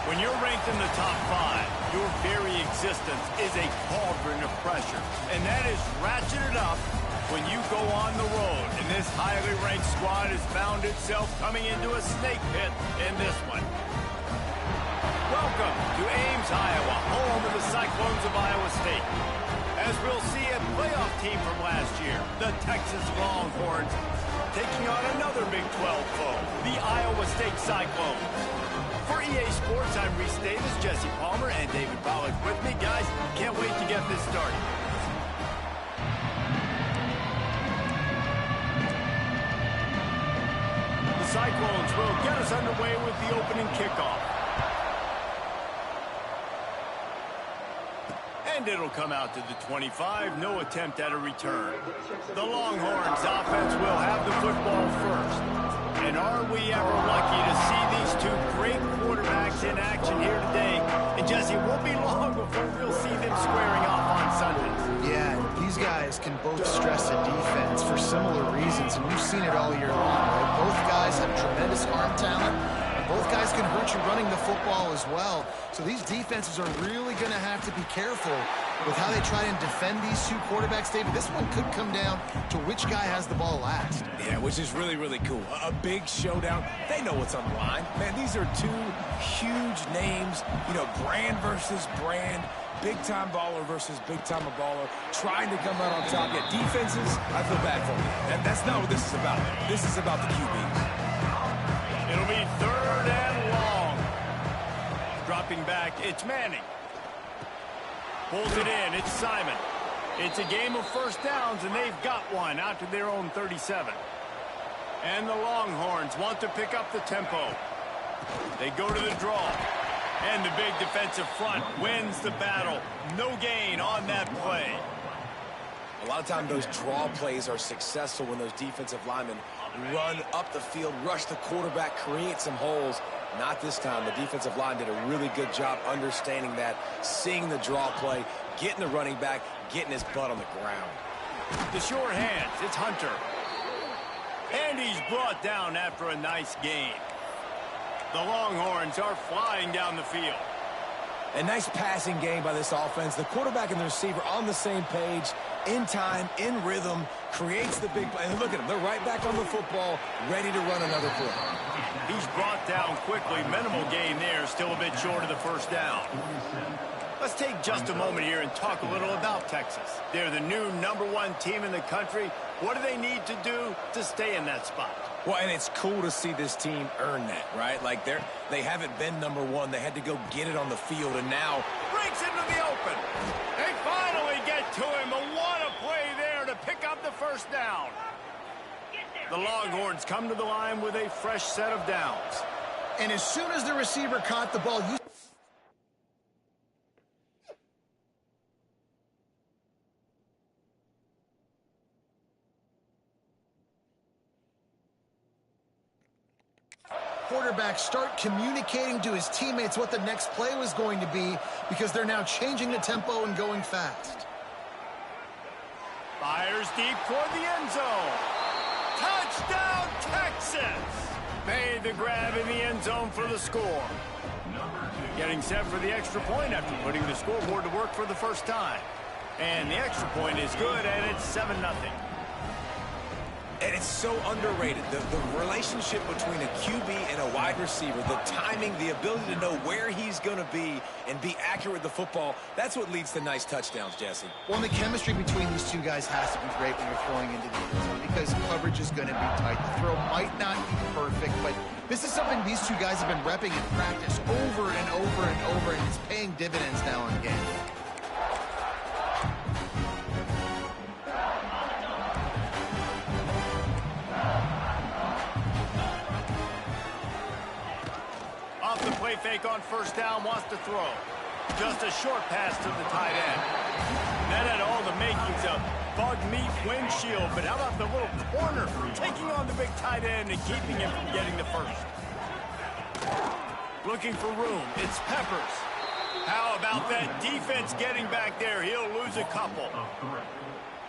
When you're ranked in the top 5, your very existence is a cauldron of pressure. And that is ratcheted up when you go on the road. And this highly ranked squad has found itself coming into a snake pit in this one. Welcome to Ames, Iowa, home of the Cyclones of Iowa State. As we'll see a playoff team from last year, the Texas Longhorns, taking on another Big 12 foe, the Iowa State Cyclones. For EA Sports, I'm Reese Davis, Jesse Palmer, and David Pollack with me. Guys, can't wait to get this started. The Cyclones will get us underway with the opening kickoff. And it'll come out to the 25, no attempt at a return. The Longhorns offense will have the football first. And are we ever lucky to see these two great quarterbacks in action here today? And Jesse, it won't be long before we'll see them squaring off on Sundays. Yeah, these guys can both stress a defense for similar reasons, and we've seen it all year long, right? Both guys have tremendous arm talent. Both guys can hurt you running the football as well. So these defenses are really going to have to be careful with how they try and defend these two quarterbacks, David. This one could come down to which guy has the ball last. Yeah, which is really, really cool. A big showdown. They know what's on the line. Man, these are two huge names. You know, brand versus brand. Big-time baller versus big-time baller. Trying to come out on top. Yeah, defenses, I feel bad for them. And that's not what this is about. This is about the QBs. It'll be 3rd and long. Dropping back, it's Manning. Pulls it in, it's Simon. It's a game of first downs, and they've got one out to their own 37. And the Longhorns want to pick up the tempo. They go to the draw. And the big defensive front wins the battle. No gain on that play. A lot of times those draw plays are successful when those defensive linemen run up the field, rush the quarterback, create some holes. Not this time. The defensive line did a really good job understanding that, seeing the draw play, getting the running back, getting his butt on the ground. The sure hands, it's Hunter. And he's brought down after a nice gain. The Longhorns are flying down the field. A nice passing game by this offense. The quarterback and the receiver on the same page, in time, in rhythm, creates the big play. And look at them. They're right back on the football, ready to run another play. He's brought down quickly. Minimal gain there, still a bit short of the first down. Let's take just a moment here and talk a little about Texas. They're the new #1 team in the country. What do they need to do to stay in that spot? Well, and it's cool to see this team earn that, right? Like they haven't been #1. They had to go get it on the field, and now breaks into the open. They finally get to him. What a play there to pick up the first down. The Longhorns come to the line with a fresh set of downs. And as soon as the receiver caught the ball, quarterbacks start communicating to his teammates what the next play was going to be, because they're now changing the tempo and going fast. Fires deep toward the end zone. Touchdown, Texas! Made the grab in the end zone for the score. Getting set for the extra point after putting the scoreboard to work for the first time. And the extra point is good, and it's 7-0. And it's so underrated. The relationship between a QB and a wide receiver, the timing, the ability to know where he's going to be and be accurate with the football, that's what leads to nice touchdowns, Jesse. Well, the chemistry between these two guys has to be great when you're throwing into the end zone, because coverage is going to be tight. The throw might not be perfect, but this is something these two guys have been repping in practice over and over and over, and it's paying dividends now in game. The play fake on first down, wants to throw. Just a short pass to the tight end. That had all the makings of bug meat windshield, but how about the little corner taking on the big tight end and keeping him from getting the first? Looking for room, it's Peppers. How about that defense getting back there? He'll lose a couple.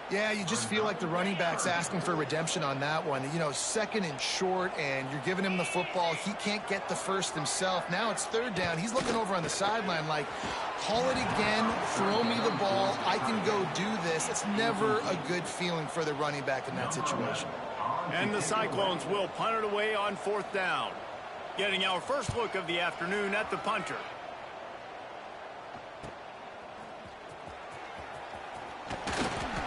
Yeah, you just feel like the running back's asking for redemption on that one. You know, 2nd and short, and you're giving him the football. He can't get the first himself. Now it's 3rd down. He's looking over on the sideline like, call it again, throw me the ball, I can go do this. It's never a good feeling for the running back in that situation. And the Cyclones will punt it away on 4th down. Getting our first look of the afternoon at the punter.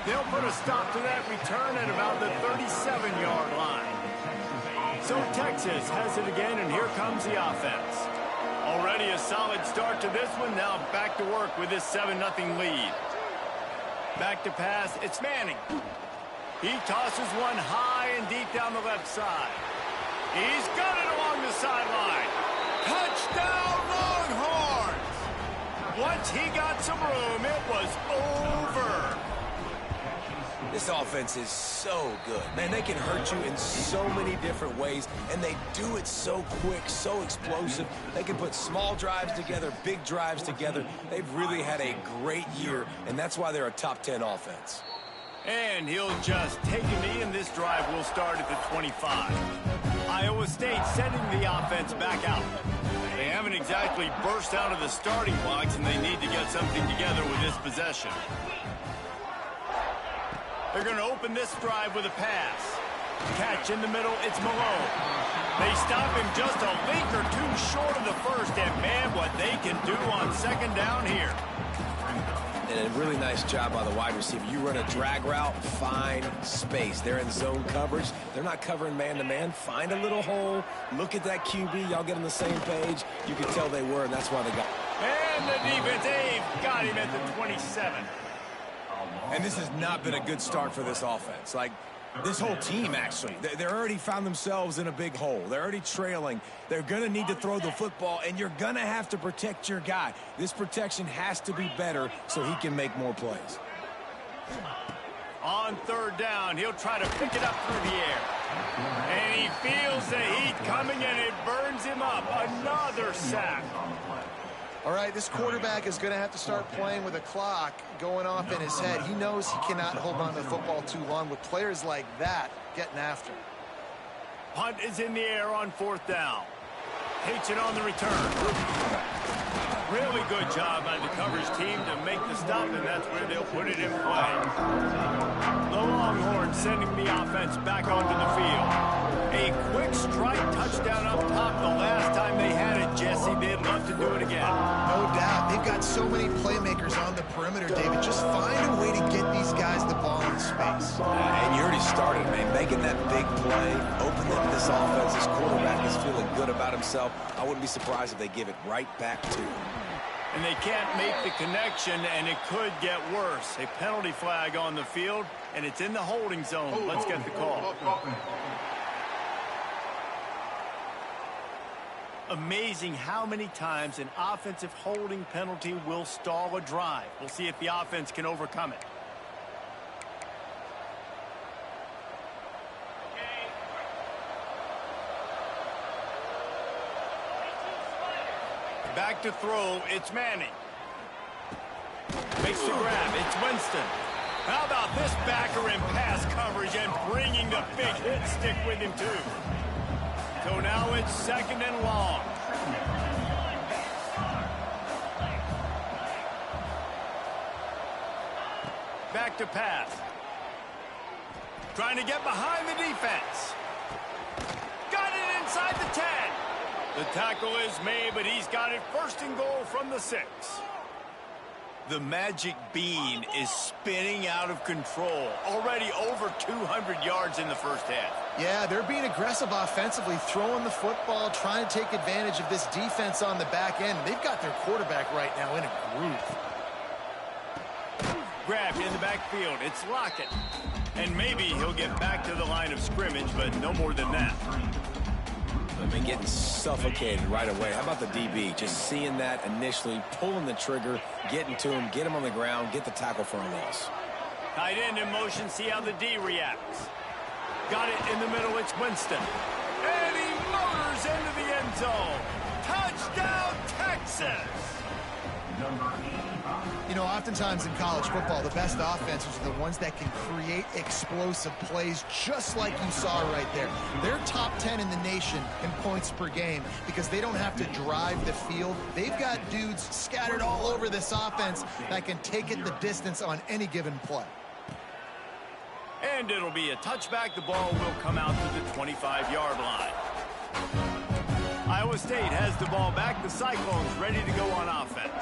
They'll put a stop to that return at about the 37-yard line. So Texas has it again, and here comes the offense. Already a solid start to this one. Now back to work with this 7-0 lead. Back to pass. It's Manning. He tosses one high and deep down the left side. He's got it along the sideline. Touchdown, Longhorns! Once he got some room, it was over. This offense is so good. Man, they can hurt you in so many different ways, and they do it so quick, so explosive. They can put small drives together, big drives together. They've really had a great year, and that's why they're a top 10 offense. And he'll just take a knee, and this drive will start at the 25. Iowa State sending the offense back out. They haven't exactly burst out of the starting blocks, and they need to get something together with this possession. They're going to open this drive with a pass. Catch in the middle, it's Malone. They stop him just a link or two short of the first, and man, what they can do on 2nd down here. And a really nice job by the wide receiver. You run a drag route, find space. They're in zone coverage. They're not covering man-to-man. Find a little hole. Look at that QB. Y'all get on the same page. You can tell they were, and that's why they got. And the defense, they've got him at the 27. And this has not been a good start for this offense. Like, this whole team, actually. They're already found themselves in a big hole. They're already trailing. They're going to need to throw the football, and you're going to have to protect your guy. This protection has to be better so he can make more plays. On 3rd down, he'll try to pick it up through the air. And he feels the heat coming, and it burns him up. Another sack. All right, this quarterback is going to have to start playing with a clock going off in his head. He knows he cannot hold on to the football too long with players like that getting after him. Punt is in the air on 4th down. Takes it on the return. Really good job by the coverage team to make the stop, and that's where they'll put it in play. The Longhorns sending the offense back onto the field. A quick strike touchdown up top the last time they had it, Jesse. They'd love to do it again. No doubt. They've got so many playmakers on the perimeter, David. Just find a way to get these guys the ball in space. And you already started, man, making that big play, opening up this offense. This quarterback is feeling good about himself. I wouldn't be surprised if they give it right back to him. And they can't make the connection, and it could get worse. A penalty flag on the field, and it's in the holding zone. Let's get the call. Amazing how many times an offensive holding penalty will stall a drive. We'll see if the offense can overcome it. Back to throw, it's Manning. Makes the grab, it's Winston. How about this backer in pass coverage and bringing the big hit stick with him too. So now it's 2nd and long. Back to pass. Trying to get behind the defense. Got it inside the 10. The tackle is made, but he's got it 1st and goal from the 6. The magic bean is spinning out of control. Already over 200 yards in the first half. Yeah, they're being aggressive offensively, throwing the football, trying to take advantage of this defense on the back end. They've got their quarterback right now in a groove. Grabbed in the backfield. It's Lockett. And maybe he'll get back to the line of scrimmage, but no more than that. I mean, getting suffocated right away. How about the DB? Just seeing that initially, pulling the trigger, getting to him, get him on the ground, get the tackle for a loss. Tight end in motion, see how the D reacts. Got it in the middle, it's Winston. And he motors into the end zone. Touchdown, Texas! You know, oftentimes in college football, the best offenses are the ones that can create explosive plays just like you saw right there. They're top 10 in the nation in points per game because they don't have to drive the field. They've got dudes scattered all over this offense that can take it the distance on any given play. And it'll be a touchback. The ball will come out to the 25-yard line. Iowa State has the ball back. The Cyclones ready to go on offense.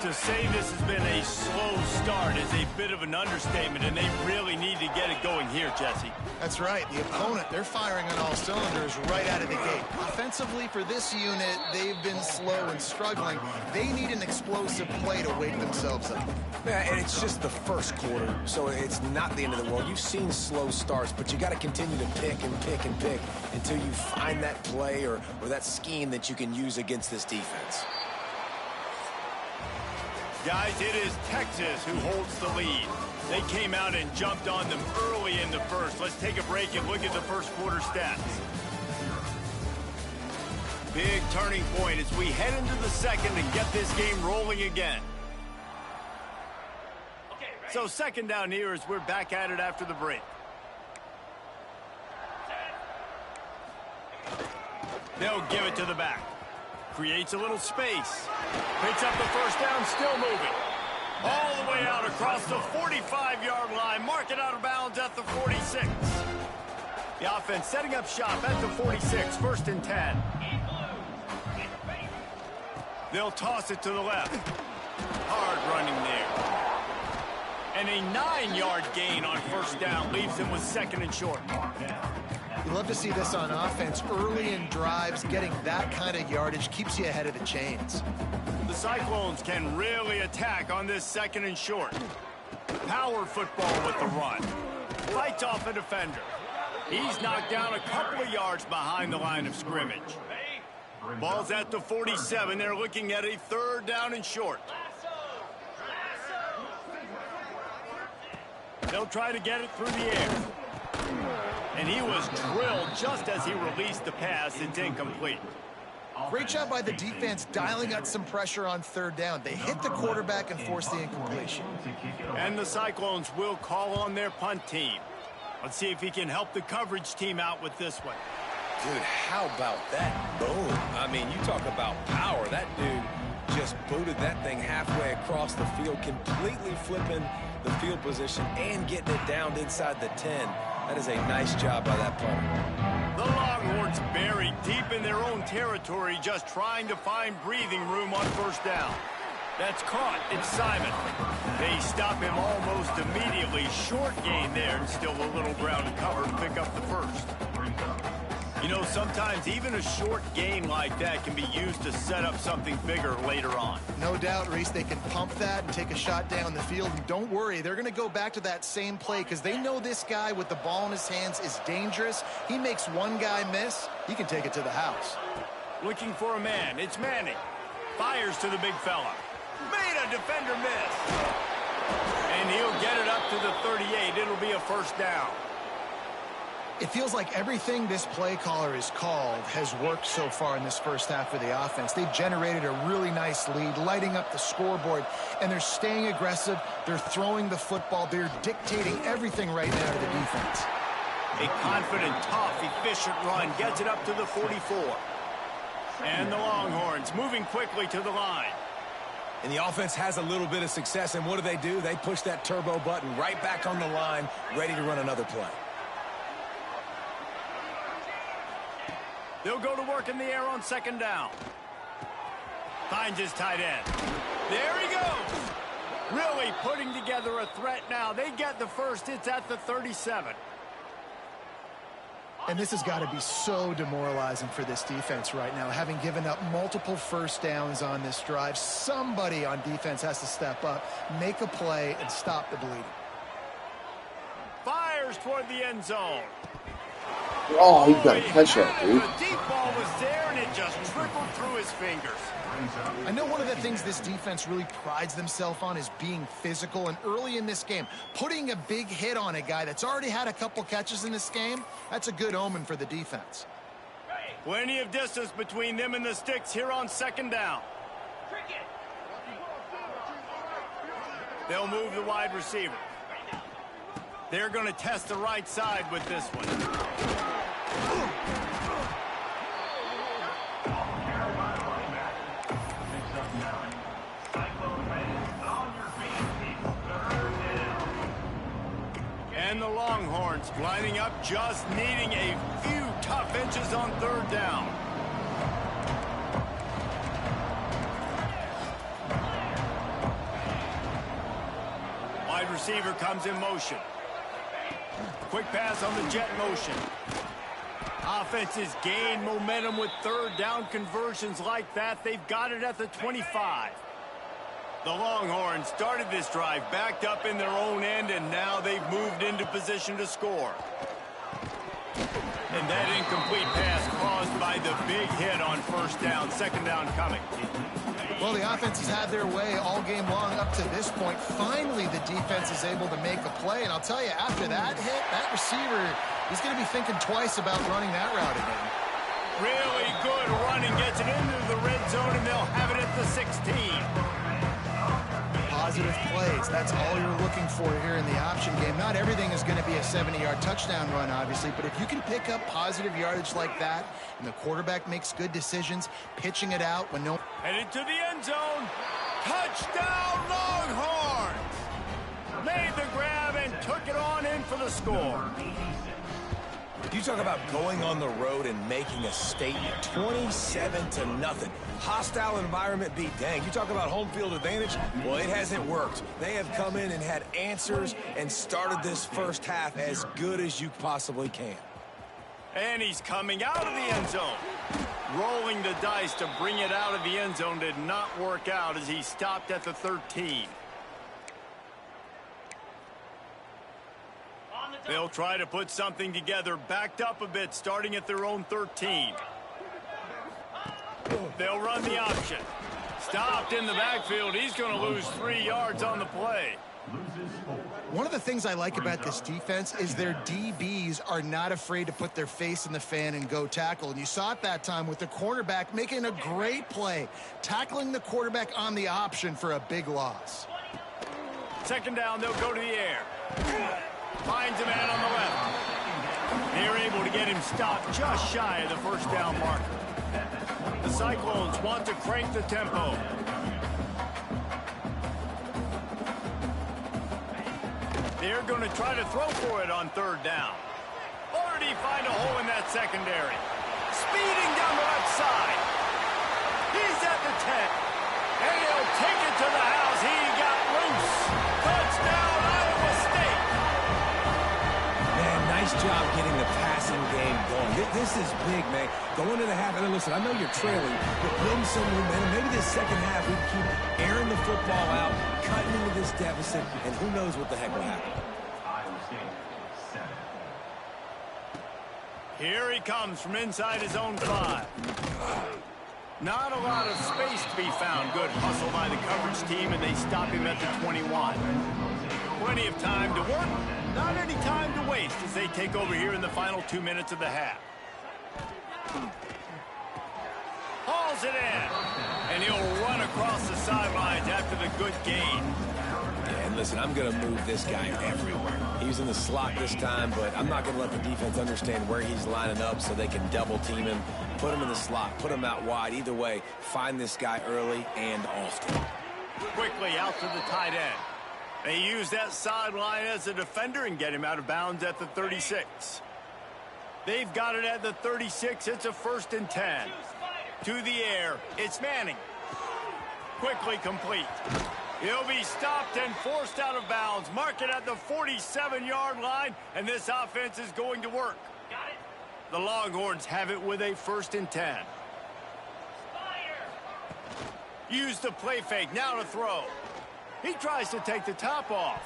To say this has been a slow start is a bit of an understatement, and they really need to get it going here, Jesse. That's right. The opponent, they're firing on all cylinders right out of the gate. Offensively, for this unit, they've been slow and struggling. They need an explosive play to wake themselves up. Yeah, and it's just the first quarter, so it's not the end of the world. You've seen slow starts, but you got to continue to pick and pick and pick until you find that play or that scheme that you can use against this defense. Guys, it is Texas who holds the lead. They came out and jumped on them early in the first. Let's take a break and look at the first quarter stats. Big turning point as we head into the second and get this game rolling again. So second down here as we're back at it after the break. They'll give it to the back. Creates a little space. Picks up the first down, still moving. All the way out across the 45-yard line. Mark it out of bounds at the 46. The offense setting up shop at the 46, first and 10. They'll toss it to the left. Hard running there. And a 9-yard gain on first down leaves him with second and short. You love to see this on offense. Early in drives, getting that kind of yardage keeps you ahead of the chains. The Cyclones can really attack on this second and short. Power football with the run. Fights off a defender. He's knocked down a couple of yards behind the line of scrimmage. Ball's at the 47. They're looking at a third down and short. They'll try to get it through the air. And he was drilled just as he released the pass. It's incomplete. Great job by the defense dialing up some pressure on third down. They hit the quarterback and forced the incompletion. And the Cyclones will call on their punt team. Let's see if he can help the coverage team out with this one. Dude, how about that? Boom. I mean, you talk about power. That dude just booted that thing halfway across the field, completely flipping the field position and getting it down inside the 10. That is a nice job by that punter. The Longhorns buried deep in their own territory, just trying to find breathing room on first down. That's caught. It's Simon. They stop him almost immediately. Short gain there, and still a little ground to cover to pick up the first. You know, sometimes even a short gain like that can be used to set up something bigger later on. No doubt, Reese, they can pump that and take a shot down the field. And don't worry, they're going to go back to that same play because they know this guy with the ball in his hands is dangerous. He makes one guy miss, he can take it to the house. Looking for a man. It's Manning. Fires to the big fella. Made a defender miss. And he'll get it up to the 38. It'll be a first down. It feels like everything this play caller has called has worked so far in this first half of the offense. They've generated a really nice lead, lighting up the scoreboard, and they're staying aggressive. They're throwing the football. They're dictating everything right now to the defense. A confident, tough, efficient run gets it up to the 44. And the Longhorns moving quickly to the line. And the offense has a little bit of success, and what do? They push that turbo button right back on the line, ready to run another play. They'll go to work in the air on second down. Finds his tight end. There he goes. Really putting together a threat now. They get the first. It's at the 37. And this has got to be so demoralizing for this defense right now, having given up multiple first downs on this drive. Somebody on defense has to step up, make a play, and stop the bleeding. Fires toward the end zone. Oh, he got to catch that, dude. The deep ball was there, and it just trickled through his fingers. I know one of the things this defense really prides themselves on is being physical, and early in this game, putting a big hit on a guy that's already had a couple catches in this game, that's a good omen for the defense. Plenty of distance between them and the sticks here on second down. They'll move the wide receiver. They're going to test the right side with this one. And the Longhorns lining up, just needing a few tough inches on third down. Wide receiver comes in motion. Quick pass on the jet motion. Offenses gain momentum with third down conversions like that. They've got it at the 25. The Longhorns started this drive backed up in their own end, and now they've moved into position to score. And that incomplete pass caused by the big hit on first down, second down coming. Well, the offense has had their way all game long up to this point. Finally, the defense is able to make a play. And I'll tell you, after that hit, that receiver, he's going to be thinking twice about running that route again. Really good running, gets it into the red zone, and they'll have it at the 16. Positive plays, that's all you're looking for here in the option game. Not everything is going to be a 70-yard touchdown run, obviously, but if you can pick up positive yardage like that, and the quarterback makes good decisions, pitching it out when no... Headed to the end zone. Touchdown, Longhorns! Made the grab and took it on in for the score. You talk about going on the road and making a statement. 27-0. Hostile environment beat dang. You talk about home field advantage? Well, it hasn't worked. They have come in and had answers and started this first half as good as you possibly can. And he's coming out of the end zone. Rolling the dice to bring it out of the end zone did not work out as he stopped at the 13. They'll try to put something together, backed up a bit, starting at their own 13. They'll run the option. Stopped in the backfield. He's going to lose 3 yards on the play. One of the things I like about this defense is their DBs are not afraid to put their face in the fan and go tackle. And you saw it that time with the cornerback making a great play, tackling the quarterback on the option for a big loss. Second down, they'll go to the air. Finds a man on the left. They're able to get him stopped just shy of the first down marker. The Cyclones want to crank the tempo. They're going to try to throw for it on third down. Already find a hole in that secondary. Speeding down the left side. He's at the 10. And he'll take it to the house. He got loose. Touchdown, Iowa State. Man, nice job getting the passing game going. This is big, man. Going to the half. And listen, I know you're trailing, but building some momentum. Maybe this second half we can keep airing the football out, cutting into this deficit, and who knows what the heck will happen. Here he comes from inside his own 5. Not a lot of space to be found. Good hustle by the coverage team, and they stop him at the 21. Plenty of time to work. Not any time to waste as they take over here in the final 2 minutes of the half. Hauls it in. And he'll run across the sidelines after the good gain. Yeah, and listen, I'm going to move this guy everywhere. He was in the slot this time, but I'm not going to let the defense understand where he's lining up so they can double team him, put him in the slot, put him out wide. Either way, find this guy early and often. Quickly out to the tight end. They use that sideline as a defender and get him out of bounds at the 36. They've got it at the 36. It's a 1st and 10. To the air. It's Manning. Quickly complete. He'll be stopped and forced out of bounds. Mark it at the 47-yard line, and this offense is going to work. The Longhorns have it with a 1st and 10. Use the play fake. Now to throw. He tries to take the top off.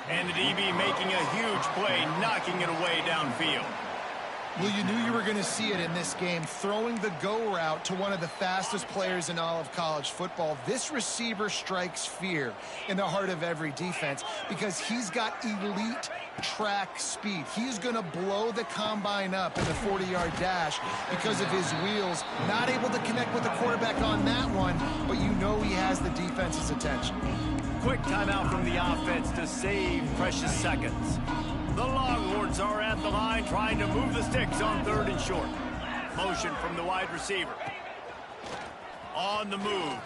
And the DB making a huge play, knocking it away downfield. Well, you knew you were going to see it in this game, throwing the go route to one of the fastest players in all of college football. This receiver strikes fear in the heart of every defense because he's got elite track speed. He's going to blow the combine up in the 40-yard dash because of his wheels. Not able to connect with the quarterback on that one, but you know he has the defense's attention. Quick timeout from the offense to save precious seconds. The Longhorns are at the line trying to move the sticks on 3rd and short. Motion from the wide receiver. On the move.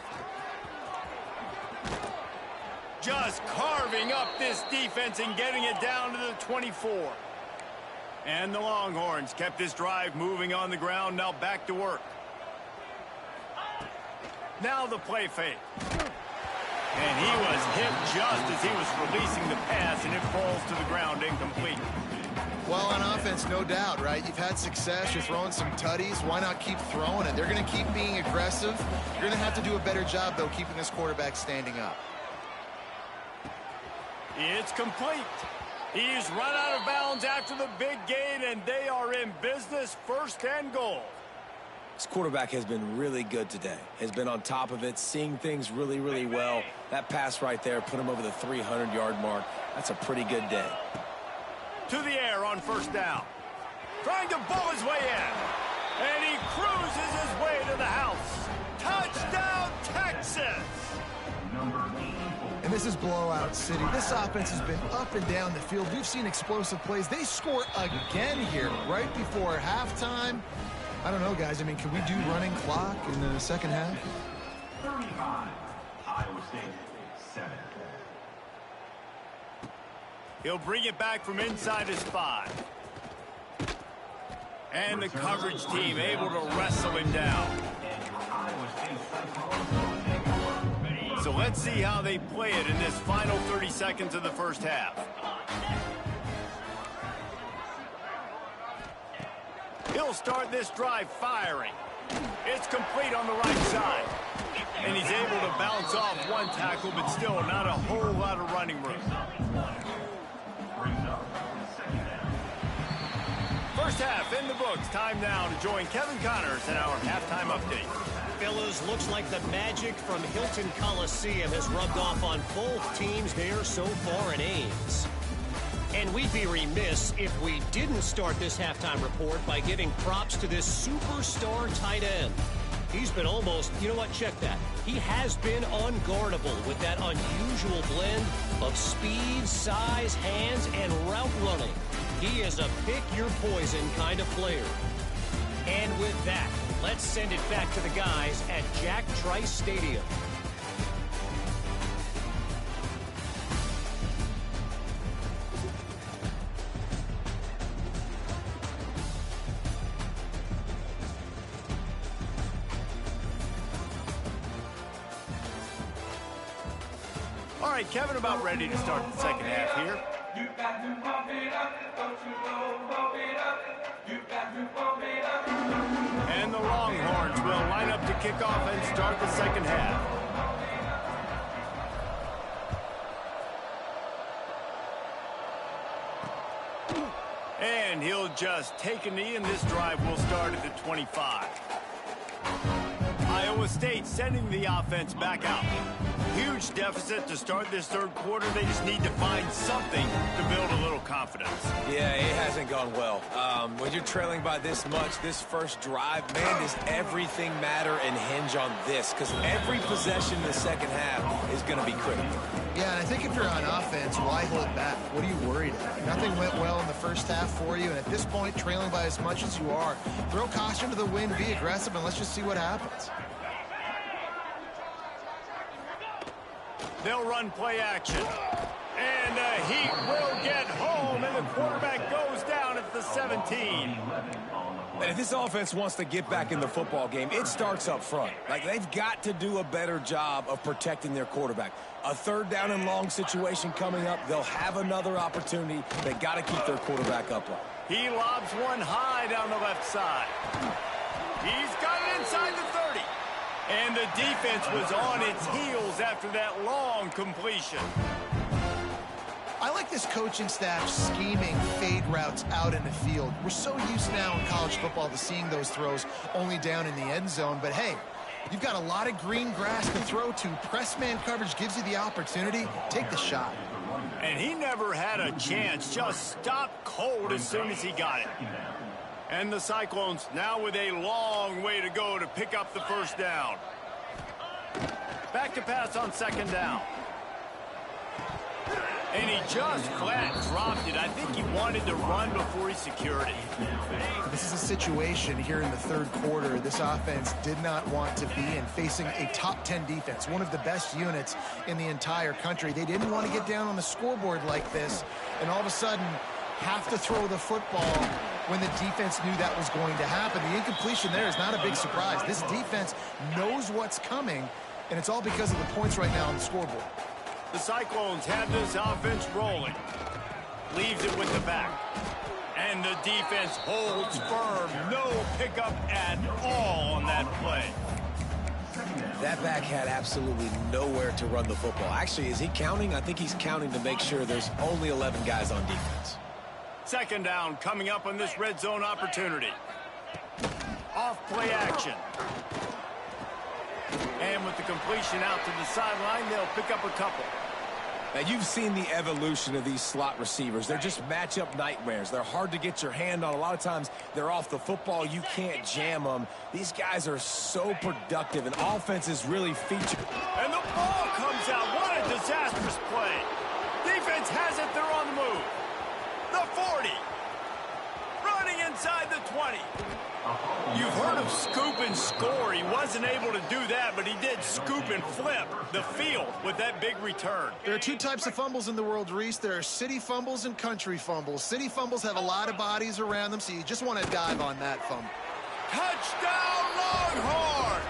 Just carving up this defense and getting it down to the 24. And the Longhorns kept this drive moving on the ground. Now back to work. Now the play fake. And he was hit just as he was releasing the pass, and it falls to the ground incomplete. Well, on offense, no doubt, right? You've had success. You're throwing some tutties. Why not keep throwing it? They're going to keep being aggressive. You're going to have to do a better job, though, keeping this quarterback standing up. It's complete. He's run out of bounds after the big gain, and they are in business, 1st and goal. This quarterback has been really good today. Has been on top of it, seeing things really, really well. That pass right there put him over the 300-yard mark. That's a pretty good day. To the air on 1st down. Trying to bull his way in. And he cruises his way to the house. Touchdown, Texas! And this is blowout city. This offense has been up and down the field. We've seen explosive plays. They score again here right before halftime. I don't know, guys. I mean, can we do running clock in the second half? 35, Iowa State, 7. He'll bring it back from inside his 5. And the coverage team able to wrestle him down. So let's see how they play it in this final 30 seconds of the first half. He'll start this drive firing. It's complete on the right side. And he's able to bounce off one tackle, but still not a whole lot of running room. First half in the books. Time now to join Kevin Connors in our halftime update. Fellas, looks like the magic from Hilton Coliseum has rubbed off on both teams there so far in Ames. And we'd be remiss if we didn't start this halftime report by giving props to this superstar tight end. He's been almost, you know what, check that. He has been unguardable with that unusual blend of speed, size, hands, and route running. He is a pick-your-poison kind of player. And with that, let's send it back to the guys at Jack Trice Stadium. All right, Kevin, about ready to start the second half here. You got to pump it up, don't you know, pump it up. You got to pump it up. And the Longhorns will line up to kick off and start the second half. And he'll just take a knee, and this drive will start at the 25. Iowa State sending the offense back out. Huge deficit to start this third quarter. They just need to find something to build a little confidence. Yeah, it hasn't gone well. When you're trailing by this much, this first drive, man, does everything matter and hinge on this? Because every possession in the second half is going to be critical. Yeah, and I think if you're on offense, why hold back? What are you worried about? Nothing went well in the first half for you, and at this point, trailing by as much as you are, throw caution to the wind, be aggressive, and let's just see what happens. They'll run play action. And the Heat will get home, and the quarterback goes down at the 17. And if this offense wants to get back in the football game, it starts up front. Like, they've got to do a better job of protecting their quarterback. A third down and long situation coming up. They'll have another opportunity. They got to keep their quarterback upright. He lobs one high down the left side. He's got it inside the 30. And the defense was on its heels after that long completion. I like like this coaching staff scheming fade routes out in the field. We're so used now in college football to seeing those throws only down in the end zone. But, hey, you've got a lot of green grass to throw to. Press man coverage gives you the opportunity. Take the shot. And he never had a chance. Just stopped cold as soon as he got it. And the Cyclones now with a long way to go to pick up the first down. Back to pass on second down. And he just flat dropped it. I think he wanted to run before he secured it. This is a situation here in the third quarter this offense did not want to be in, facing a top 10 defense, one of the best units in the entire country. They didn't want to get down on the scoreboard like this, and all of a sudden have to throw the football when the defense knew that was going to happen. The incompletion there is not a big surprise. This defense knows what's coming, and it's all because of the points right now on the scoreboard. The Cyclones have this offense rolling. Leaves it with the back. And the defense holds firm. No pickup at all on that play. That back had absolutely nowhere to run the football. Actually, is he counting? I think he's counting to make sure there's only 11 guys on defense. Second down coming up on this red zone opportunity. Off play action. And with the completion out to the sideline, they'll pick up a couple. Now, you've seen the evolution of these slot receivers. They're just matchup nightmares. They're hard to get your hand on. A lot of times, they're off the football. You can't jam them. These guys are so productive, and offenses really feature. And the ball comes out. What a disastrous play. Defense has it. They're on the move. The 40. Running inside the 20. You've heard of scoop and score. He wasn't able to do that, but he did scoop and flip the field with that big return. There are two types of fumbles in the world, Reese. There are city fumbles and country fumbles. City fumbles have a lot of bodies around them, so you just want to dive on that fumble. Touchdown, Longhorns!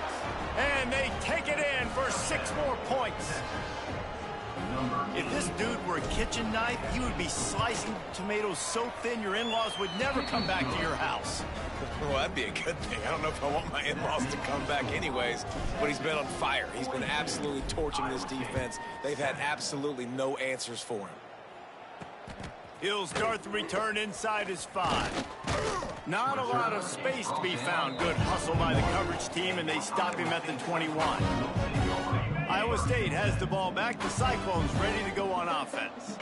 And they take it in for 6 more points. If this dude were a kitchen knife, he would be slicing tomatoes so thin your in-laws would never come back to your house. Well, that'd be a good thing. I don't know if I want my in-laws to come back anyways, but he's been on fire. He's been absolutely torching this defense. They've had absolutely no answers for him. He'll start the return inside his 5. Not a lot of space to be found. Good hustle by the coverage team, and they stop him at the 21. Iowa State has the ball back. The Cyclones ready to go on offense.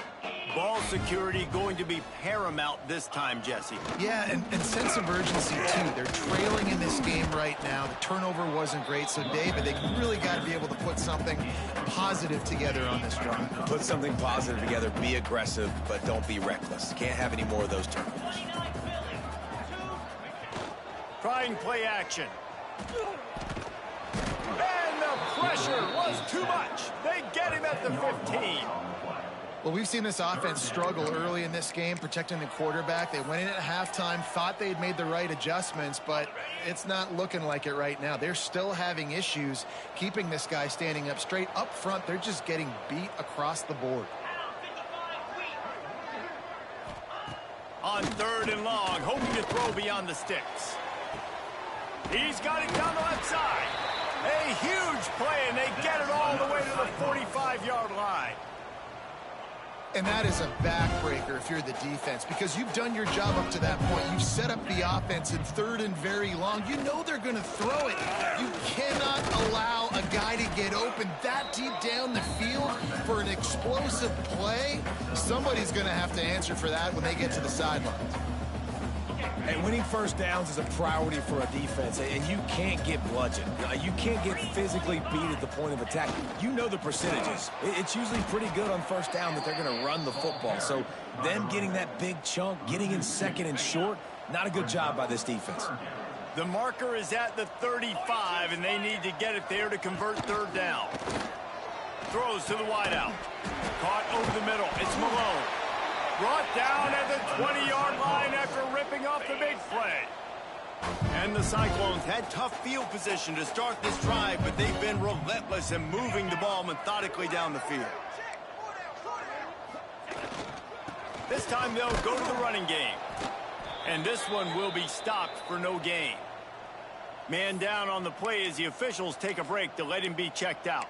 Ball security going to be paramount this time, Jesse. Yeah, and sense of urgency, too. They're trailing in this game right now. The turnover wasn't great, so, David, they really got to be able to put something positive together on this drive. Put something positive together. Be aggressive, but don't be reckless. Can't have any more of those turnovers. Trying play action. And the pressure was too much. They get him at the 15. Well, we've seen this offense struggle early in this game, protecting the quarterback. They went in at halftime, thought they'd made the right adjustments, but it's not looking like it right now. They're still having issues keeping this guy standing up straight. Up front, they're just getting beat across the board. On 3rd and long, hoping to throw beyond the sticks. He's got it down the left side. A huge play, and they get it all the way to the 45-yard line. And that is a backbreaker if you're the defense, because you've done your job up to that point. You've set up the offense in 3rd and very long. You know they're going to throw it. You cannot allow a guy to get open that deep down the field for an explosive play. Somebody's going to have to answer for that when they get to the sidelines. And winning first downs is a priority for a defense, and you can't get bludgeoned. You can't get physically beat at the point of attack. You know the percentages. It's usually pretty good on first down that they're going to run the football. So them getting that big chunk, getting in 2nd and short, not a good job by this defense. The marker is at the 35, and they need to get it there to convert 3rd down. Throws to the wideout. Caught over the middle. It's Malone. Brought down at the 20-yard line after ripping off the big play. And the Cyclones had tough field position to start this drive, but they've been relentless in moving the ball methodically down the field. This time they'll go to the running game. And this one will be stopped for no gain. Man down on the play as the officials take a break to let him be checked out.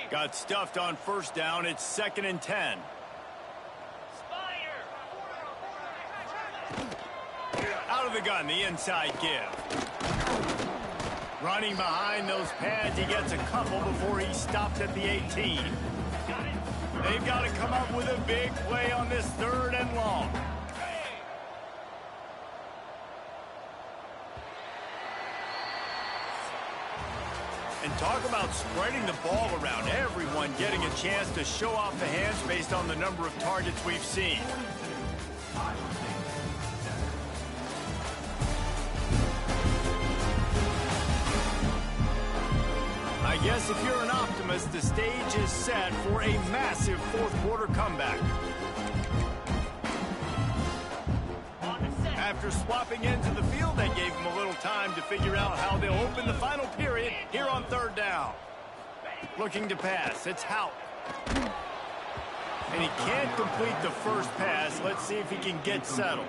Got stuffed on first down. It's 2nd and 10. Out of the gun, the inside give. Running behind those pads, he gets a couple before he stops at the 18. They've got to come up with a big play on this 3rd and long. And talk about spreading the ball around. Everyone getting a chance to show off the hands based on the number of targets we've seen. I guess if you're an optimist, the stage is set for a massive 4th quarter comeback. After swapping into the field, they gave him a little time to figure out how they'll open the final period here on 3rd down. Looking to pass, it's Houck. And he can't complete the first pass. Let's see if he can get settled.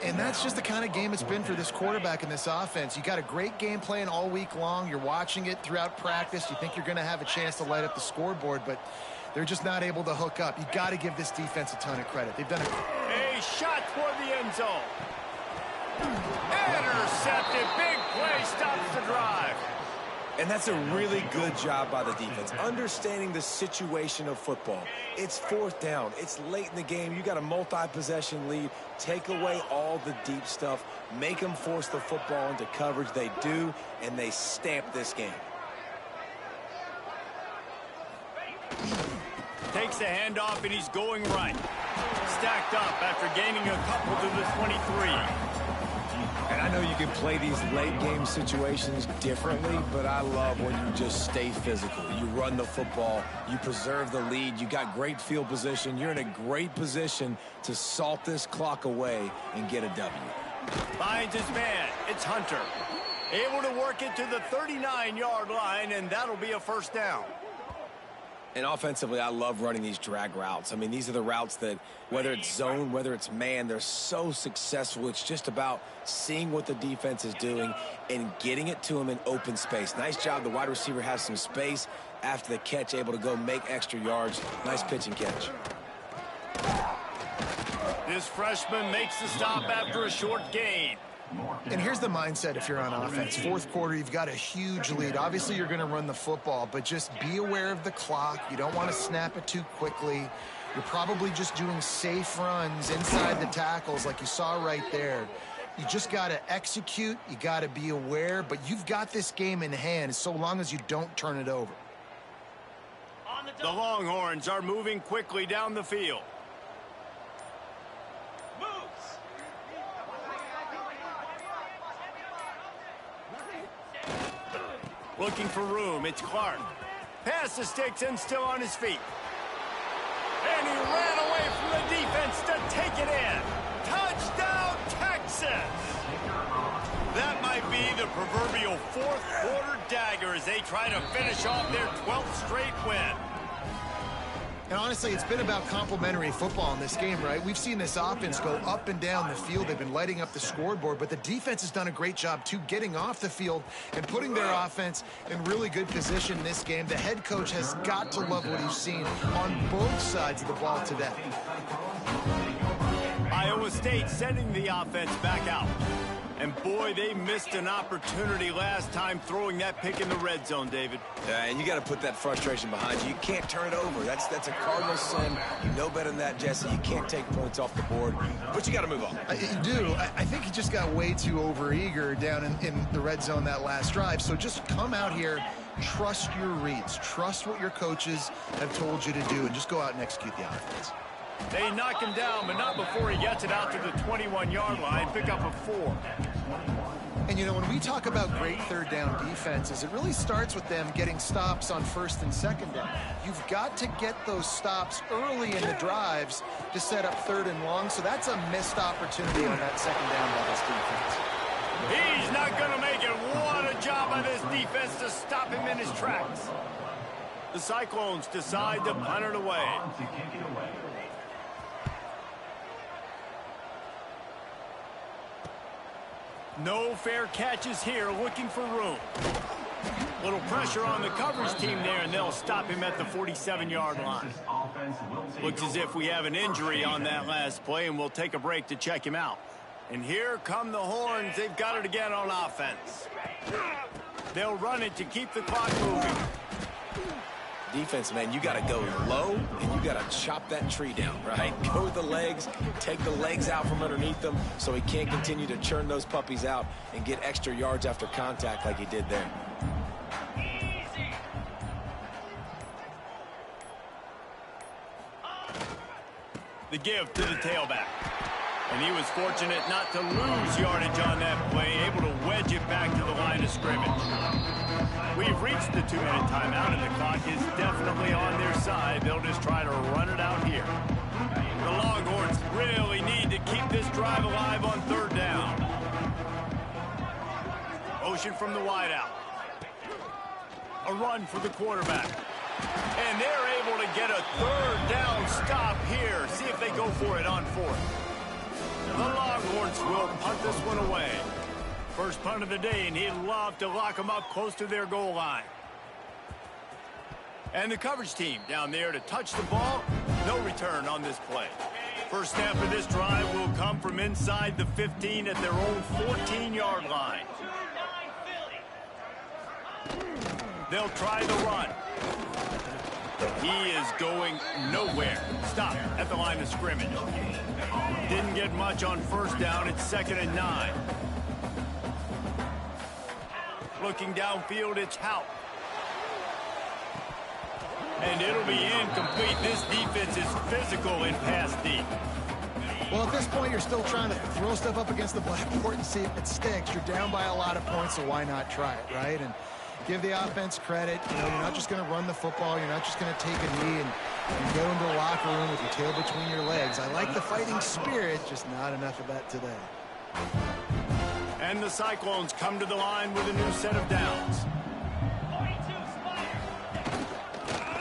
And that's just the kind of game it's been for this quarterback in this offense. You got a great game plan all week long. You're watching it throughout practice. You think you're going to have a chance to light up the scoreboard, but they're just not able to hook up. You got to give this defense a ton of credit. They've done a shot toward the end zone. Intercepted. Big play stops the drive. And that's a really good job by the defense, understanding the situation of football. It's 4th down. It's late in the game. You got a multi-possession lead. Take away all the deep stuff. Make them force the football into coverage. They do, and they stamp this game. Takes the handoff, and he's going right. Stacked up after gaining a couple to the 23. And I know you can play these late-game situations differently, but I love when you just stay physical. You run the football. You preserve the lead. You got great field position. You're in a great position to salt this clock away and get a W. Finds his man. It's Hunter. Able to work it to the 39-yard line, and that'll be a 1st down. And offensively, I love running these drag routes. I mean, these are the routes that, whether it's zone, whether it's man, they're so successful. It's just about seeing what the defense is doing and getting it to them in open space. Nice job. The wide receiver has some space after the catch, able to go make extra yards. Nice pitch and catch. This freshman makes the stop after a short gain. And here's the mindset if you're on offense. 4th quarter, you've got a huge lead. Obviously, you're going to run the football, but just be aware of the clock. You don't want to snap it too quickly. You're probably just doing safe runs inside the tackles like you saw right there. You just got to execute. You got to be aware, but you've got this game in hand so long as you don't turn it over. The Longhorns are moving quickly down the field. Looking for room, it's Clark. Pass the sticks and still on his feet. And he ran away from the defense to take it in. Touchdown, Texas! That might be the proverbial 4th quarter dagger as they try to finish off their 12th straight win. And honestly, it's been about complementary football in this game, right? We've seen this offense go up and down the field. They've been lighting up the scoreboard, but the defense has done a great job, too, getting off the field and putting their offense in really good position in this game. The head coach has got to love what he's seen on both sides of the ball today. Iowa State sending the offense back out. And boy, they missed an opportunity last time throwing that pick in the red zone, David. And you got to put that frustration behind you. You can't turn it over. That's a cardinal sin. You know better than that, Jesse. You can't take points off the board, but you got to move on. You do. I think he just got way too overeager down in the red zone that last drive. So just come out here, trust your reads, trust what your coaches have told you to do, and just go out and execute the offense. They knock him down, but not before he gets it out to the 21-yard line. Pick up a 4. And, you know, when we talk about great 3rd down defenses, it really starts with them getting stops on 1st and 2nd down. You've got to get those stops early in the drives to set up 3rd and long, so that's a missed opportunity on that 2nd down by this defense. He's not going to make it. What a job by this defense to stop him in his tracks. The Cyclones decide to punt it away. No fair catches here, looking for room. Little pressure on the coverage team there, and they'll stop him at the 47-yard line. Looks as if we have an injury on that last play, and we'll take a break to check him out. And here come the horns. They've got it again on offense. They'll run it to keep the clock moving. Defense, man, you got to go low, and you got to chop that tree down, right? Go with the legs, take the legs out from underneath them so he can't continue to churn those puppies out and get extra yards after contact like he did there. The give to the tailback. And he was fortunate not to lose yardage on that play, able to wedge it back to the line of scrimmage. We've reached the 2-minute timeout, and the clock is definitely on their side. They'll just try to run it out here. The Longhorns really need to keep this drive alive on third down. Motion from the wideout. A run for the quarterback. And they're able to get a third down stop here. See if they go for it on fourth. The Longhorns will punt this one away. First punt of the day, and he'd love to lock them up close to their goal line. And the coverage team down there to touch the ball. No return on this play. First snap of this drive will come from inside the 15 at their own 14-yard line. They'll try the run. He is going nowhere. Stop at the line of scrimmage. Didn't get much on first down. It's 2nd and 9. Looking downfield, it's Houck. And it'll be incomplete. This defense is physical in pass deep. Well, at this point, you're still trying to throw stuff up against the blackboard and see if it sticks. You're down by a lot of points, so why not try it, right? And give the offense credit. You know, you're not just going to run the football. You're not just going to take a knee and go into the locker room with your tail between your legs. I like the fighting spirit, just not enough of that today. And the Cyclones come to the line with a new set of downs.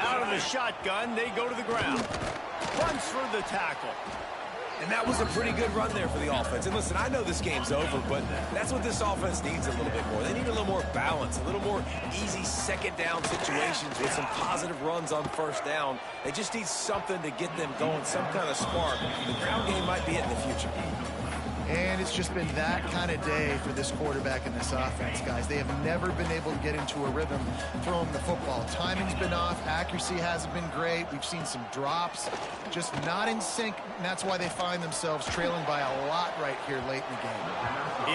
Out of the shotgun, they go to the ground. Runs for the tackle. And that was a pretty good run there for the offense. And listen, I know this game's over, but that's what this offense needs a little bit more. They need a little more balance, a little more easy second down situations with some positive runs on first down. They just need something to get them going, some kind of spark. The ground game might be it in the future. And it's just been that kind of day for this quarterback and this offense, guys. They have never been able to get into a rhythm throwing the football. Timing's been off. Accuracy hasn't been great. We've seen some drops, just not in sync, and that's why they find themselves trailing by a lot right here late in the game.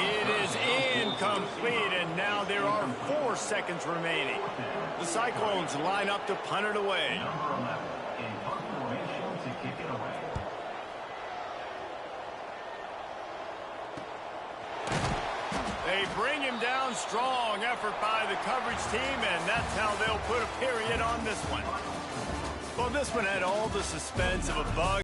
It is incomplete, and now there are 4 seconds remaining. The Cyclones line up to punt it away. They bring him down. Strong effort by the coverage team, and that's how they'll put a period on this one. Well, this one had all the suspense of a bug.